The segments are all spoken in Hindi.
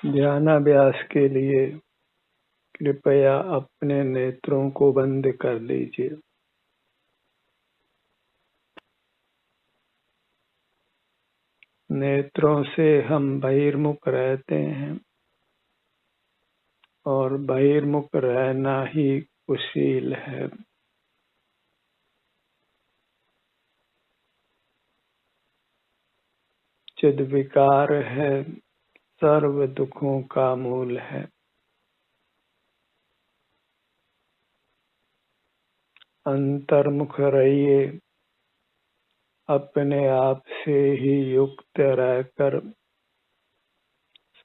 ध्यानाभ्यास के लिए कृपया अपने नेत्रों को बंद कर लीजिए। नेत्रों से हम बहिर्मुख रहते हैं और बहिर्मुख रहना ही कुशील है। चिद विकार है, सर्व दुखों का मूल है। अंतर्मुख रहिए, अपने आप से ही युक्त रहकर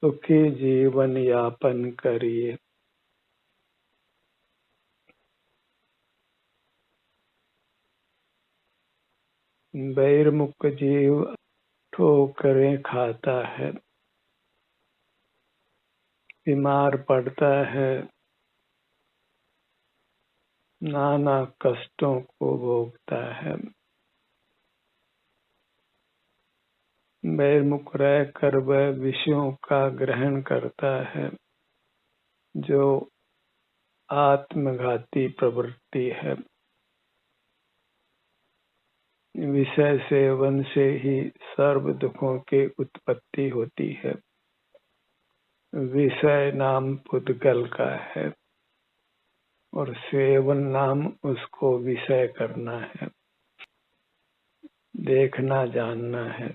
सुखी जीवन यापन करिए। बहिर्मुख जीव ठोकरें खाता है, बीमार पड़ता है, नाना कष्टों को भोगता है। बहिर्मुख रहकर वह विषयों का ग्रहण करता है जो आत्मघाती प्रवृत्ति है। विषय सेवन से ही सर्व दुखों की उत्पत्ति होती है। विषय नाम पुद्गल का है और सेवन नाम उसको विषय करना है, देखना जानना है।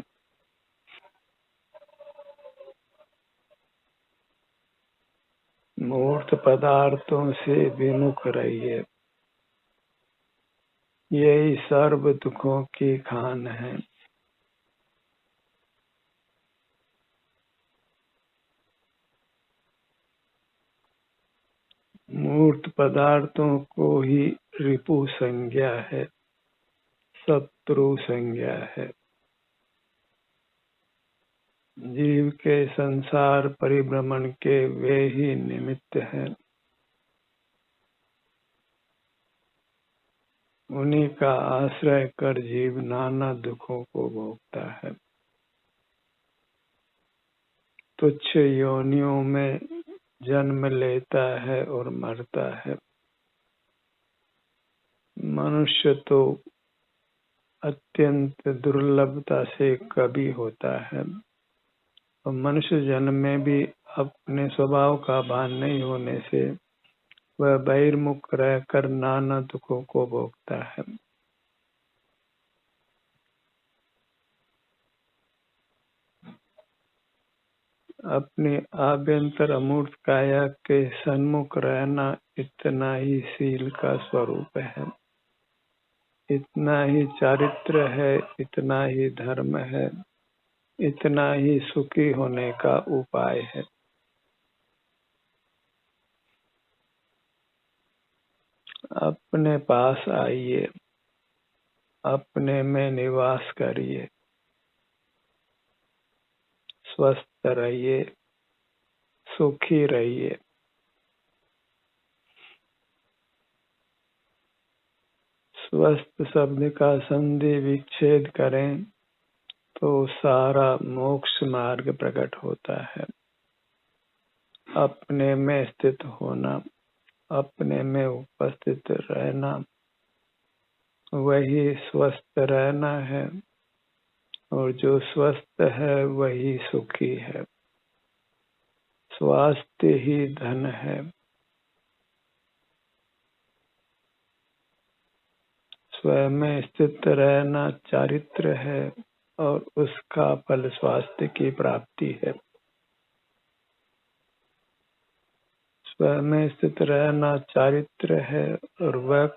मूर्त पदार्थों से विमुख रहिए, यही सर्व दुखों की खान है। मूर्त पदार्थों को ही रिपु संज्ञा है, शत्रु संज्ञा है। जीव के संसार परिभ्रमण के वे ही निमित्त हैं। उन्हीं का आश्रय कर जीव नाना दुखों को भोगता है। तुच्छ योनियों में जन्म लेता है और मरता है। मनुष्य तो अत्यंत दुर्लभता से कभी होता है और मनुष्य जन्म में भी अपने स्वभाव का भान नहीं होने से वह बहिर्मुख रहकर नाना दुखों को भोगता है। अपनी आभ्यंतर अमूर्त काया के सन्मुख रहना इतना ही शील का स्वरूप है, इतना ही चारित्र है, इतना ही धर्म है, इतना ही सुखी होने का उपाय है। अपने पास आइए, अपने में निवास करिए, स्वस्थ रहिए, सुखी रहिए। स्वस्थ शब्द का संधि विच्छेद करें तो सारा मोक्ष मार्ग प्रकट होता है। अपने में स्थित होना, अपने में उपस्थित रहना, वही स्वस्थ रहना है और जो स्वस्थ है वही सुखी है। स्वास्थ्य ही धन है। स्वयं में स्थित रहना चारित्र है और उसका फल स्वास्थ्य की प्राप्ति है। स्वयं में स्थित रहना चारित्र है और वह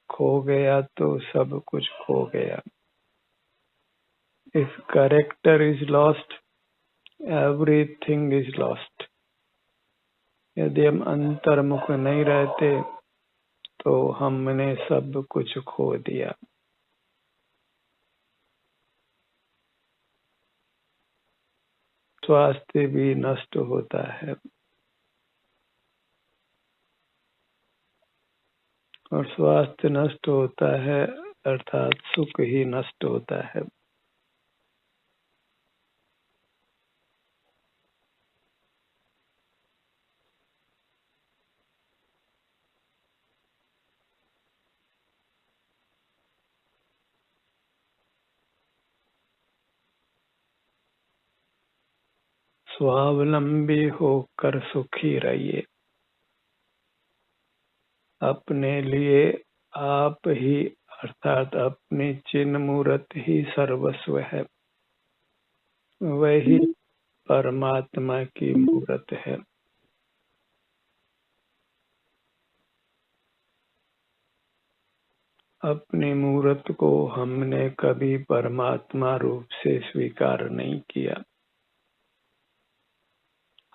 खो गया तो सब कुछ खो गया। If character is lost, everything is lost. यदि हम अंतर्मुख नहीं रहते तो हमने सब कुछ खो दिया। स्वास्थ्य भी नष्ट होता है और स्वास्थ्य नष्ट होता है अर्थात सुख ही नष्ट होता है। स्वावलंबी होकर सुखी रहिए। अपने लिए आप ही अर्थात अपनी चिन्ह मूर्त ही सर्वस्व है। वही परमात्मा की मूर्त है। अपनी मूर्त को हमने कभी परमात्मा रूप से स्वीकार नहीं किया।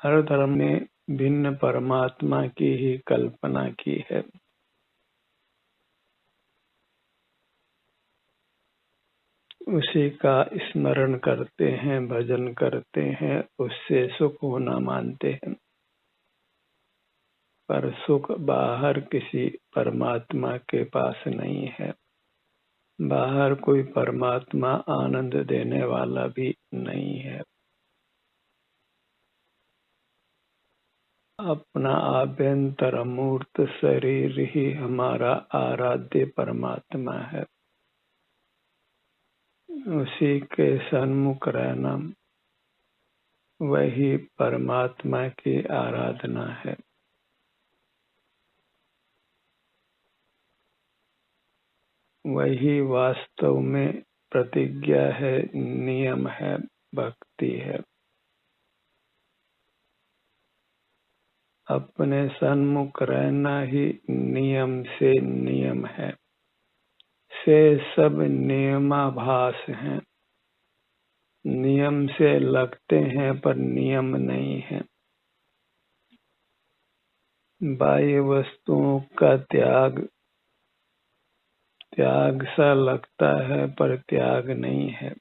हर धर्म ने भिन्न परमात्मा की ही कल्पना की है। उसी का स्मरण करते हैं, भजन करते हैं, उससे सुख होना मानते हैं। पर सुख बाहर किसी परमात्मा के पास नहीं है। बाहर कोई परमात्मा आनंद देने वाला भी नहीं है। अपना आभ्यंतर अमूर्त शरीर ही हमारा आराध्य परमात्मा है। उसी के सन्मुख रहना वही परमात्मा की आराधना है। वही वास्तव में प्रतिज्ञा है, नियम है, भक्ति है। अपने सन्मुख रहना ही नियम से नियम है। से सब नियमाभास हैं। नियम से लगते हैं पर नियम नहीं है। बाह्य वस्तुओं का त्याग सा लगता है पर त्याग नहीं है।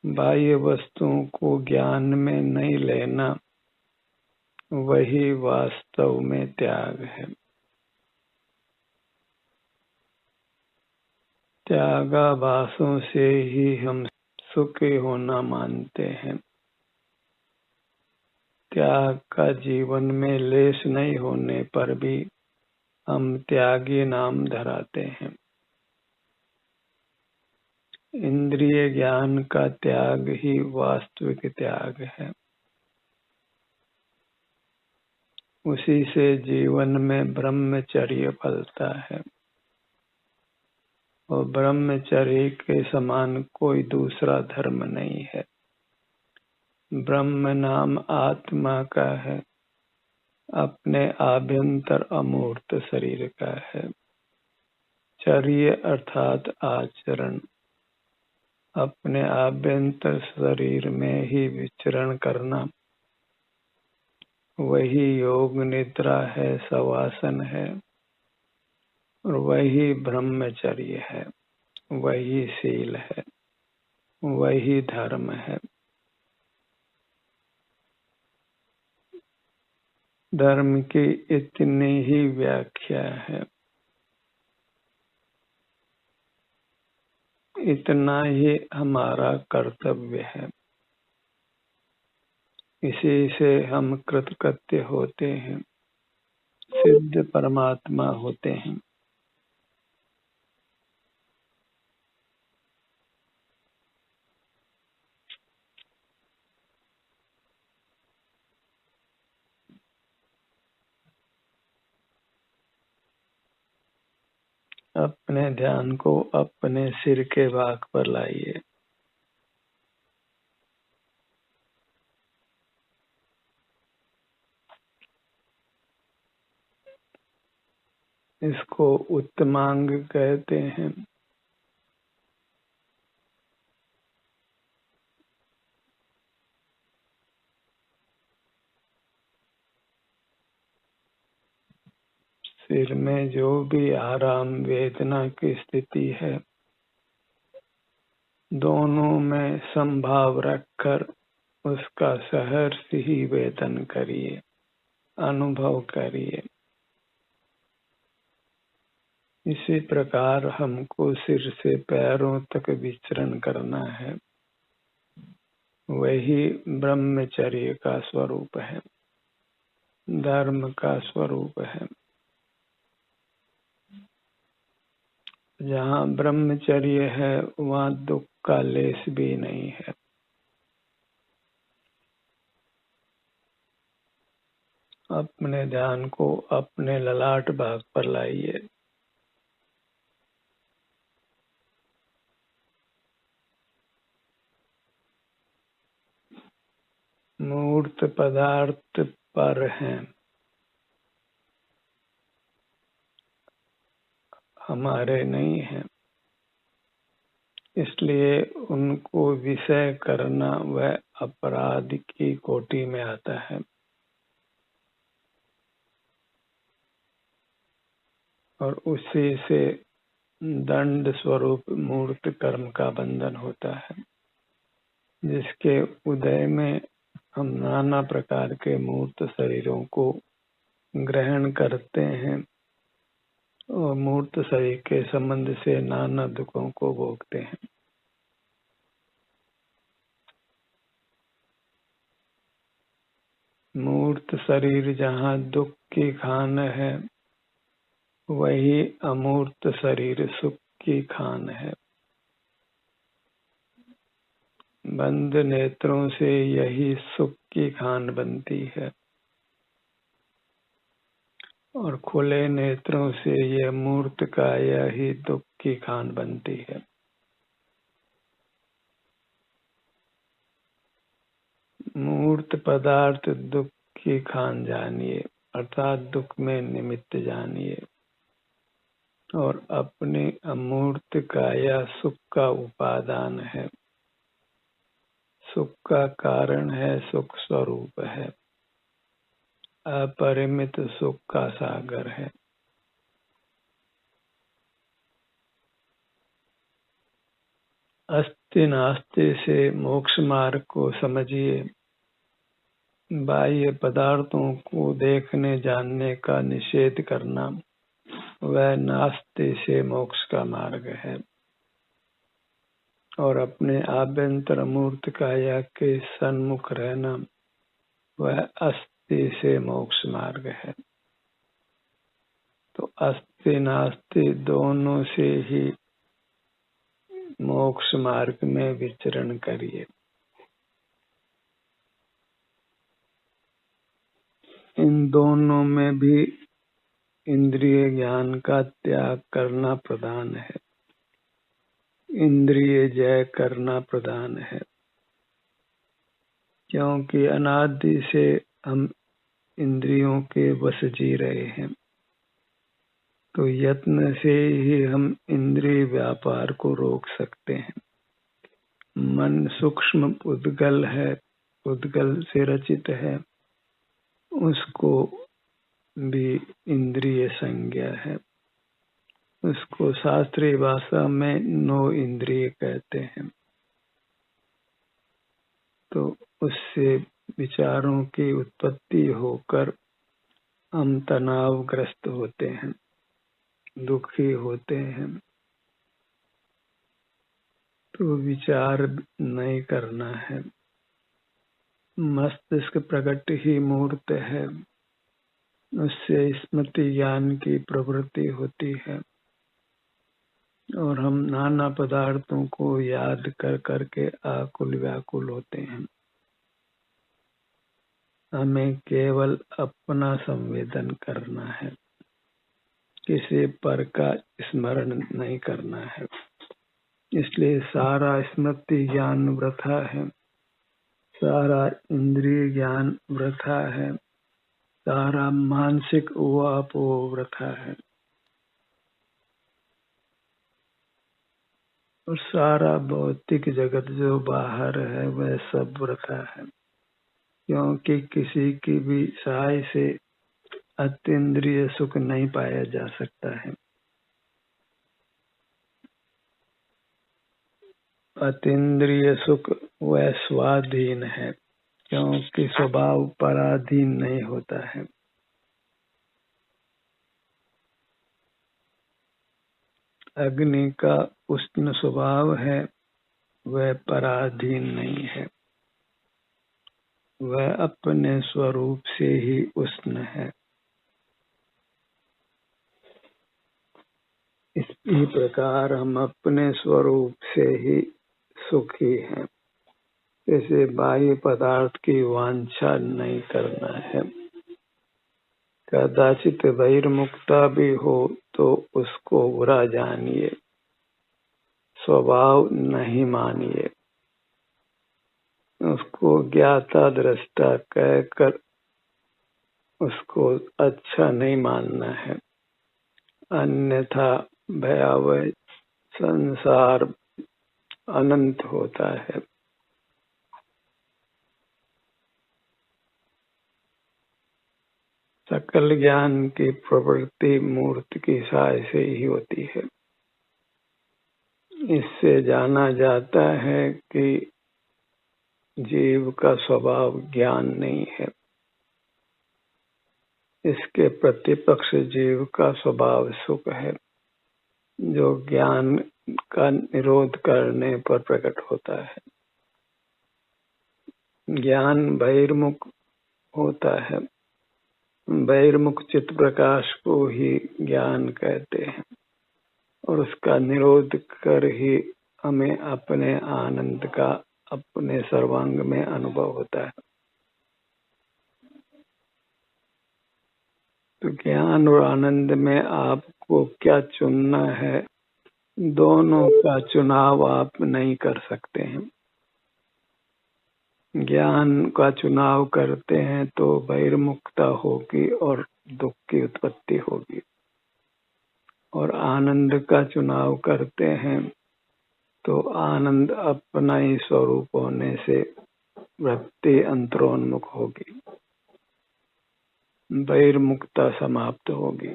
बाह्य वस्तुओं को ज्ञान में नहीं लेना वही वास्तव में त्याग है। त्यागाभासों से ही हम सुखी होना मानते हैं। त्याग का जीवन में लेश नहीं होने पर भी हम त्यागी नाम धराते हैं। इंद्रिय ज्ञान का त्याग ही वास्तविक त्याग है। उसी से जीवन में ब्रह्मचर्य फलता है। और ब्रह्मचर्य के समान कोई दूसरा धर्म नहीं है। ब्रह्म नाम आत्मा का है, अपने आभ्यंतर अमूर्त शरीर का है। चर्य अर्थात आचरण, अपने आभ्यंतर शरीर में ही विचरण करना वही योग निद्रा है, शवासन है, और वही ब्रह्मचर्य है, वही शील है, वही धर्म है। धर्म की इतनी ही व्याख्या है। इतना ही हमारा कर्तव्य है। इसी से हम कृतकृत्य होते हैं, सिद्ध परमात्मा होते हैं। अपने ध्यान को अपने सिर के भाग पर लाइए। इसको उत्तमांग कहते हैं। सिर में जो भी आराम वेदना की स्थिति है, दोनों में संभाव रखकर उसका सहर्ष ही वेदन करिए, अनुभव करिए। इसी प्रकार हमको सिर से पैरों तक विचरण करना है। वही ब्रह्मचर्य का स्वरूप है, धर्म का स्वरूप है। जहाँ ब्रह्मचर्य है वहाँ दुख का लेश भी नहीं है। अपने ध्यान को अपने ललाट भाग पर लाइए। मूर्त पदार्थ पर हैं, हमारे नहीं हैं, इसलिए उनको विषय करना वह अपराध की कोटि में आता है। और उसी से दंड स्वरूप मूर्त कर्म का बंधन होता है, जिसके उदय में हम नाना प्रकार के मूर्त शरीरों को ग्रहण करते हैं और मूर्त शरीर के संबंध से नाना दुखों को भोगते हैं। मूर्त शरीर जहाँ दुख की खान है, वही अमूर्त शरीर सुख की खान है। बंद नेत्रों से यही सुख की खान बनती है और खुले नेत्रों से यह मूर्त काया ही दुख की खान बनती है। मूर्त पदार्थ दुख की खान जानिए, अर्थात दुख में निमित्त जानिए, और अपने अमूर्त काया सुख का उपादान है, सुख का कारण है, सुख स्वरूप है, अपरिमित सुख का सागर है। अस्ति नास्ति से मोक्ष मार्ग को समझिए। बाह्य पदार्थों को देखने जानने का निषेध करना वह नास्ति से मोक्ष का मार्ग है, और अपने आभ्यंतर मूर्त काया के सन्मुख रहना वह अस्ति से मोक्ष मार्ग है। तो अस्ति नास्ति दोनों से ही मोक्ष मार्ग में विचरण करिए। इन दोनों में भी इंद्रिय ज्ञान का त्याग करना प्रधान है, इंद्रिय जय करना प्रधान है, क्योंकि अनादि से हम इंद्रियों के वश जी रहे हैं। तो यत्न से ही हम इंद्रिय व्यापार को रोक सकते हैं। मन सूक्ष्म उद्गल है, उद्गल से रचित है, उसको भी इंद्रिय संज्ञा है। उसको शास्त्रीय भाषा में नो इंद्रिय कहते हैं। तो उससे विचारों की उत्पत्ति होकर हम तनावग्रस्त होते हैं, दुखी होते हैं। तो विचार नहीं करना है। मस्तिष्क प्रकट ही मूर्त है, उससे स्मृति ज्ञान की प्रवृत्ति होती है और हम नाना पदार्थों को याद कर करके आकुल व्याकुल होते हैं। हमें केवल अपना संवेदन करना है, किसी पर का स्मरण नहीं करना है। इसलिए सारा स्मृति ज्ञान वृथा है, सारा इंद्रिय ज्ञान वृथा है, सारा मानसिक उहापोह वृथा है, और सारा भौतिक जगत जो बाहर है वह सब वृथा है, क्योंकि किसी की भी सहाय से अतीन्द्रिय सुख नहीं पाया जा सकता है। अतीन्द्रिय सुख वह स्वाधीन है, क्योंकि स्वभाव पराधीन नहीं होता है। अग्नि का उष्ण स्वभाव है, वह पराधीन नहीं है, वह अपने स्वरूप से ही उष्ण है। इसी प्रकार हम अपने स्वरूप से ही सुखी हैं। इसे बाह्य पदार्थ की वांछा नहीं करना है। कदाचित बहिर्मुखता भी हो तो उसको बुरा जानिए, स्वभाव नहीं मानिए। उसको ज्ञाता दृष्टा कहकर उसको अच्छा नहीं मानना है, अन्यथा भयावह संसार अनंत होता है। सकल ज्ञान की प्रवृत्ति मूर्त की सहाय से ही होती है। इससे जाना जाता है कि जीव का स्वभाव ज्ञान नहीं है। इसके प्रतिपक्ष जीव का स्वभाव सुख है, जो ज्ञान का निरोध करने पर प्रकट होता है। ज्ञान बहिर्मुख होता है। बहिर्मुख चित्त प्रकाश को ही ज्ञान कहते हैं और उसका निरोध कर ही हमें अपने आनंद का अपने सर्वांग में अनुभव होता है। तो ज्ञान और आनंद में आपको क्या चुनना है, दोनों का चुनाव आप नहीं कर सकते हैं। ज्ञान का चुनाव करते हैं तो बहिर्मुखता होगी और दुख की उत्पत्ति होगी, और आनंद का चुनाव करते हैं तो आनंद अपना ही स्वरूप होने से वृत्ति अंतरोन्मुख होगी, बहिर्मुखता समाप्त होगी।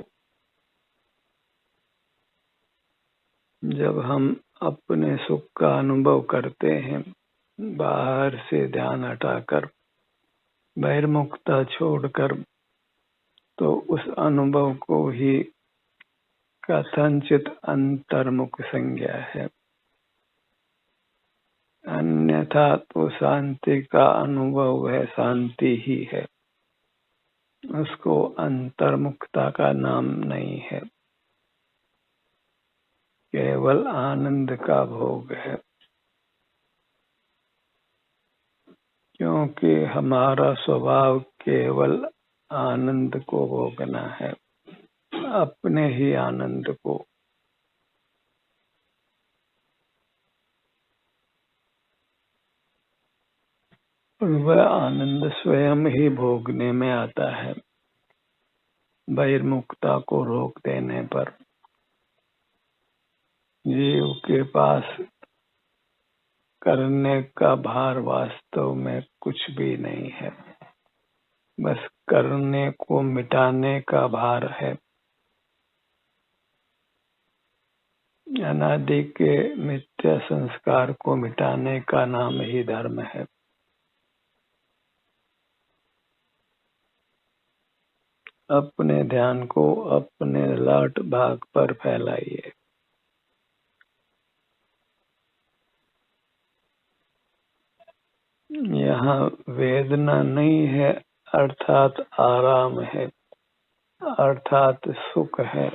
जब हम अपने सुख का अनुभव करते हैं, बाहर से ध्यान हटाकर बहिर्मुखता छोड़कर, तो उस अनुभव को ही कथनचित अंतर्मुख संज्ञा है। अन्यथा तो शांति का अनुभव है, शांति ही है, उसको अंतर्मुखता का नाम नहीं है, केवल आनंद का भोग है। क्योंकि हमारा स्वभाव केवल आनंद को भोगना है, अपने ही आनंद को। वह आनंद स्वयं ही भोगने में आता है, बहिर्मुखता को रोक देने पर। जीव के पास करने का भार वास्तव में कुछ भी नहीं है, बस करने को मिटाने का भार है। अनादि के मिथ्या संस्कार को मिटाने का नाम ही धर्म है। अपने ध्यान को अपने ललाट भाग पर फैलाइए। यहाँ वेदना नहीं है, अर्थात आराम है, अर्थात सुख है,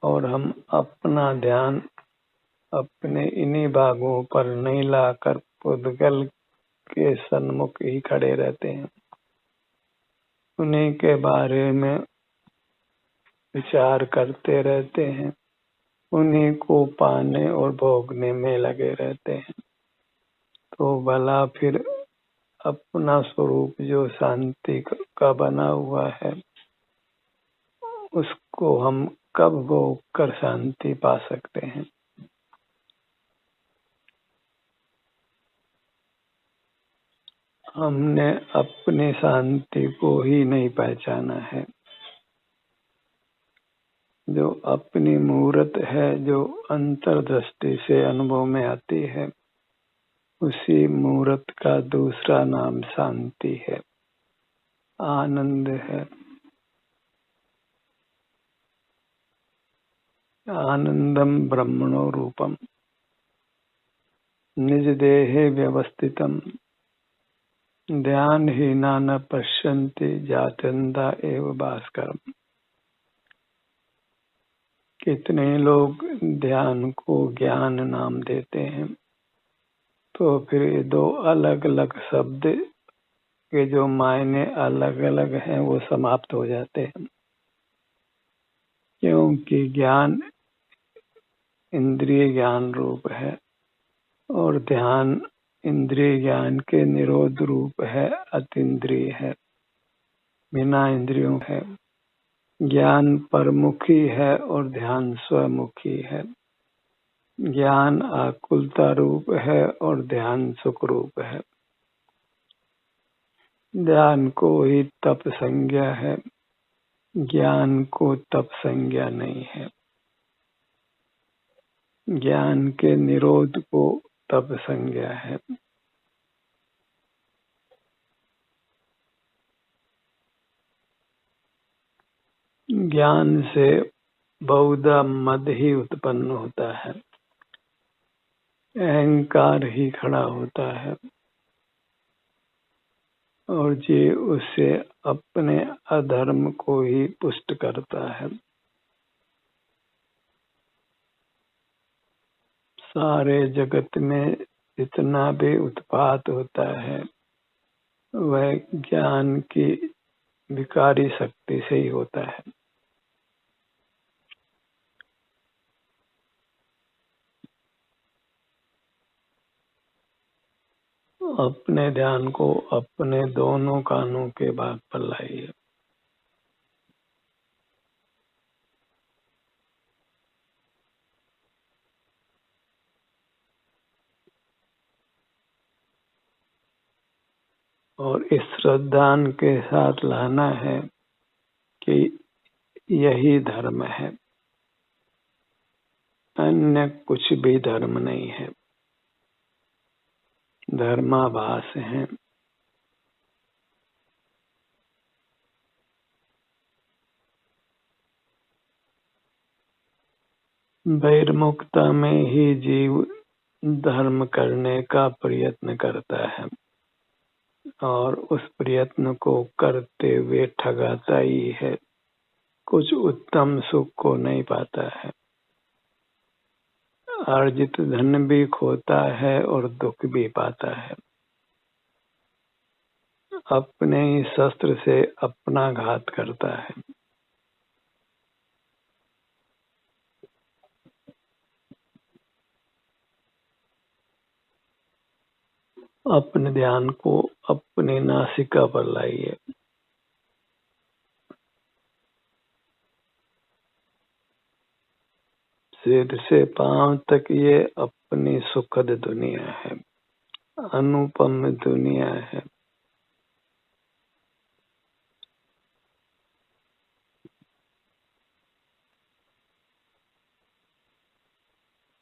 और हम अपना ध्यान अपने इन्हीं भागों पर नहीं लाकर पुद्गल के सन्मुख ही खड़े रहते हैं, उन्हीं के बारे में विचार करते रहते हैं, उन्हीं को पाने और भोगने में लगे रहते हैं। तो भला फिर अपना स्वरूप जो शांति का बना हुआ है, उसको हम कब भोग कर शांति पा सकते हैं? हमने अपनी शांति को ही नहीं पहचाना है। जो अपनी मूर्त है, जो अंतर्दृष्टि से अनुभव में आती है, उसी मूर्त का दूसरा नाम शांति है, आनंद है। आनंदम ब्रह्मणो रूपम निज देहे व्यवस्थितम ध्यानहीना न पश्यन्ति जात्यन्ता एव भास्करम। कितने लोग ध्यान को ज्ञान नाम देते हैं, तो फिर ये दो अलग अलग शब्द के जो मायने अलग अलग हैं वो समाप्त हो जाते हैं, क्योंकि ज्ञान इंद्रिय ज्ञान रूप है और ध्यान इंद्रिय ज्ञान के निरोध रूप है, अतीन्द्रिय है, बिना इंद्रियों है। ज्ञान परमुखी है और ध्यान स्वमुखी है। ज्ञान आकुलता रूप है और ध्यान सुख रूप है। ध्यान को ही तप संज्ञा है, ज्ञान को तप संज्ञा नहीं है। ज्ञान के निरोध को तप संज्ञा है। ज्ञान से बहुधा मद ही उत्पन्न होता है, अहंकार ही खड़ा होता है और ये उसे अपने अधर्म को ही पुष्ट करता है। सारे जगत में जितना भी उत्पात होता है वह ज्ञान की विकारी शक्ति से ही होता है। अपने ध्यान को अपने दोनों कानों के भाग पर लाइए। और इस श्रद्धान के साथ लाना है कि यही धर्म है, अन्य कुछ भी धर्म नहीं है, धर्माभास है। बहिर्मुखता में ही जीव धर्म करने का प्रयत्न करता है और उस प्रयत्न को करते हुए ठगाता ही है, कुछ उत्तम सुख को नहीं पाता है। अर्जित धन भी खोता है और दुख भी पाता है। अपने ही शस्त्र से अपना घात करता है। अपने ध्यान को अपनी नासिका पर लाइए। सिर से पांव तक ये अपनी सुखद दुनिया है, अनुपम दुनिया है।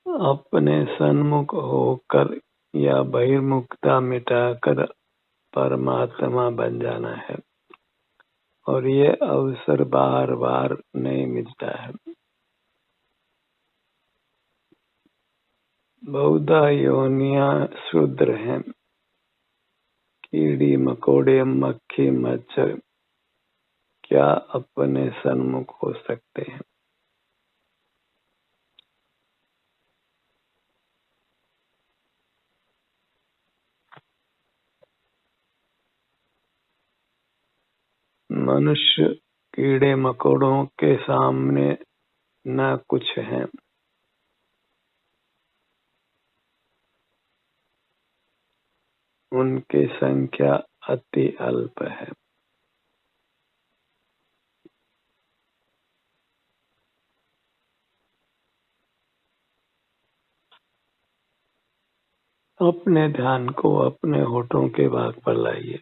अपने सन्मुख होकर या बहिर्मुखता मिटाकर परमात्मा बन जाना है और ये अवसर बार बार नहीं मिलता है। बहुधा योनियां शूद्र हैं, कीड़ी मकोड़े मक्खी मच्छर क्या अपने सन्मुख हो सकते हैं। मनुष्य कीड़े मकोड़ों के सामने न कुछ है। उनकी संख्या अति अल्प है। अपने ध्यान को अपने होठों के भाग पर लाइए।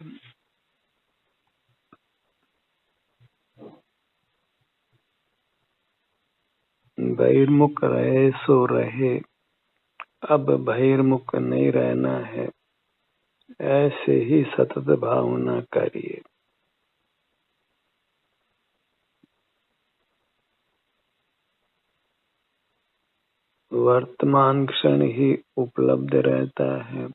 बहिर्मुख रहे सो रहे, अब बहिर्मुख नहीं रहना है, ऐसे ही सतत भावना करिए। वर्तमान क्षण ही उपलब्ध रहता है,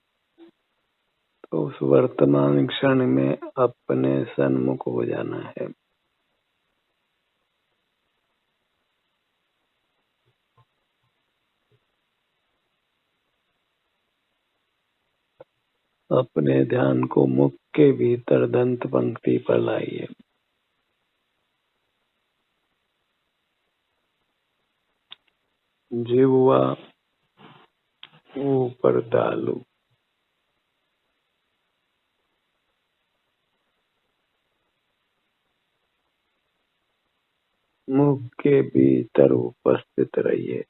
तो उस वर्तमान क्षण में अपने सन्मुख हो जाना है। अपने ध्यान को मुख के भीतर दंत पंक्ति पर लाइए। जिह्वा ऊपर डालो। मुख के भीतर उपस्थित रहिए।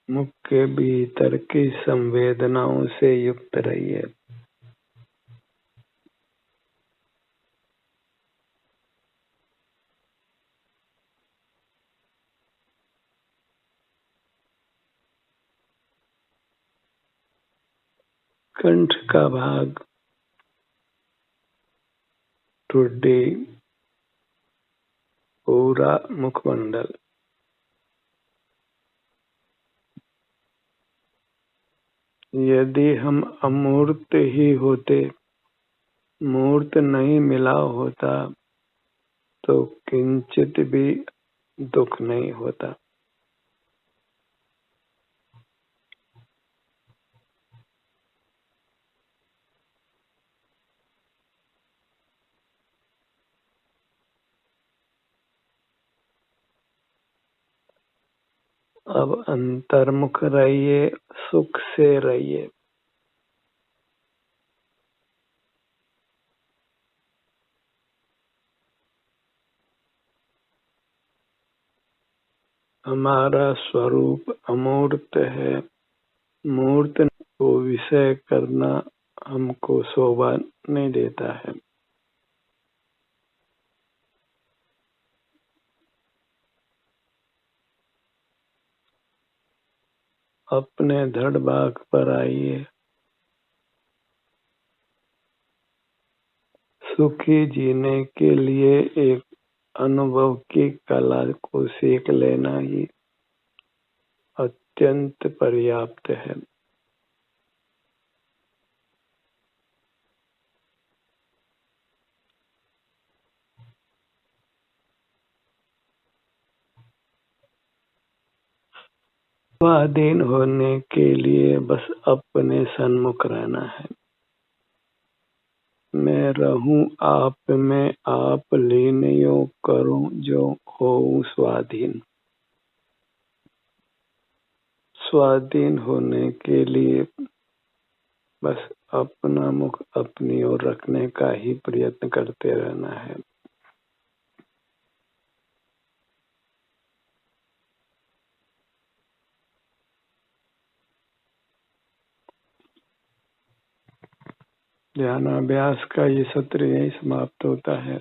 मुख के भीतर की संवेदनाओं से युक्त रहिए। कंठ का भाग, ठुड्डी, पूरा मुखमंडल। यदि हम अमूर्त ही होते, मूर्त नहीं मिला होता, तो किंचित भी दुख नहीं होता। अब अंतर्मुख रहिए, सुख से रहिए। हमारा स्वरूप अमूर्त है। मूर्त को विषय करना हमको शोभा नहीं देता है। अपने धड़ भाग पर आइए। सुखी जीने के लिए एक अनुभव की कला को सीख लेना ही अत्यंत पर्याप्त है। स्वाधीन होने के लिए बस अपने सन्मुख रहना है। मैं रहूं आप में, आप लीन योग करूं जो होऊं स्वाधीन। स्वाधीन होने के लिए बस अपना मुख अपनी ओर रखने का ही प्रयत्न करते रहना है। ध्यानाभ्यास का ये सत्र यही समाप्त होता है।